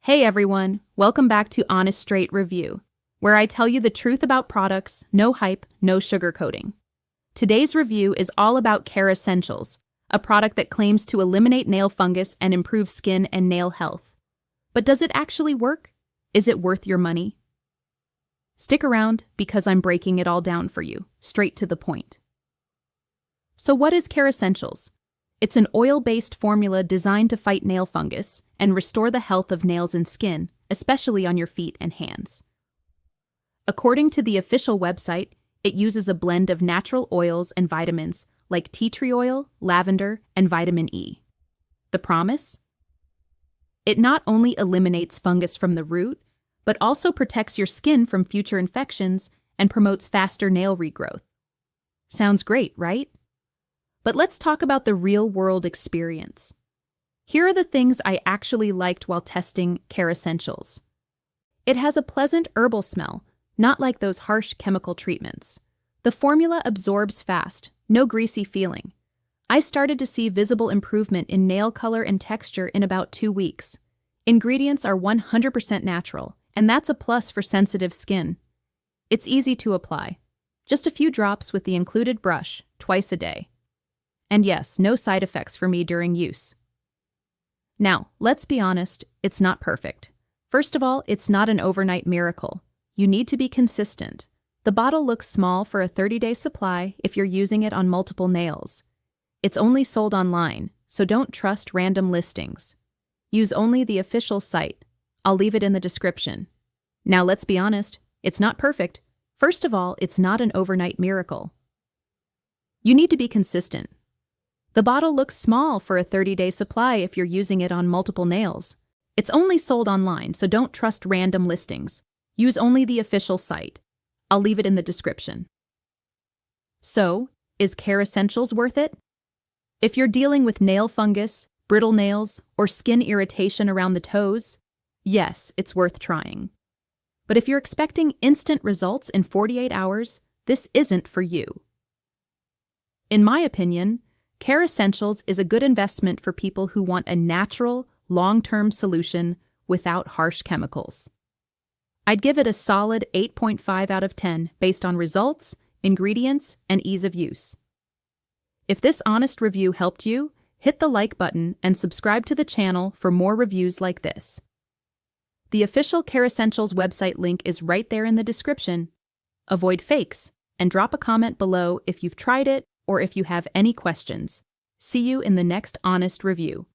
Hey everyone, welcome back to Honest Straight Review, where I tell you the truth about products, no hype, no sugarcoating. Today's review is all about Kerassentials, a product that claims to eliminate nail fungus and improve skin and nail health. But does it actually work? Is it worth your money? Stick around because I'm breaking it all down for you, straight to the point. So what is Kerassentials? It's an oil-based formula designed to fight nail fungus and restore the health of nails and skin, especially on your feet and hands. According to the official website, it uses a blend of natural oils and vitamins like tea tree oil, lavender, and vitamin E. The promise? It not only eliminates fungus from the root, but also protects your skin from future infections and promotes faster nail regrowth. Sounds great, right? But let's talk about the real-world experience. Here are the things I actually liked while testing Kerassentials. It has a pleasant herbal smell, not like those harsh chemical treatments. The formula absorbs fast, no greasy feeling. I started to see visible improvement in nail color and texture in about 2 weeks. Ingredients are 100% natural, and that's a plus for sensitive skin. It's easy to apply. Just a few drops with the included brush, twice a day. And yes, no side effects for me during use. Now, let's be honest, it's not perfect. First of all, it's not an overnight miracle. You need to be consistent. The bottle looks small for a 30-day supply if you're using it on multiple nails. It's only sold online, so don't trust random listings. Use only the official site. I'll leave it in the description. Now, let's be honest, it's not perfect. First of all, it's not an overnight miracle. You need to be consistent. The bottle looks small for a 30-day supply if you're using it on multiple nails. It's only sold online, so don't trust random listings. Use only the official site. I'll leave it in the description. So, is Kerassentials worth it? If you're dealing with nail fungus, brittle nails, or skin irritation around the toes, yes, it's worth trying. But if you're expecting instant results in 48 hours, this isn't for you. In my opinion, Kerassentials is a good investment for people who want a natural, long-term solution without harsh chemicals. I'd give it a solid 8.5 out of 10 based on results, ingredients, and ease of use. If this honest review helped you, hit the like button and subscribe to the channel for more reviews like this. The official Kerassentials website link is right there in the description. Avoid fakes, and drop a comment below if you've tried it or if you have any questions. See you in the next honest review.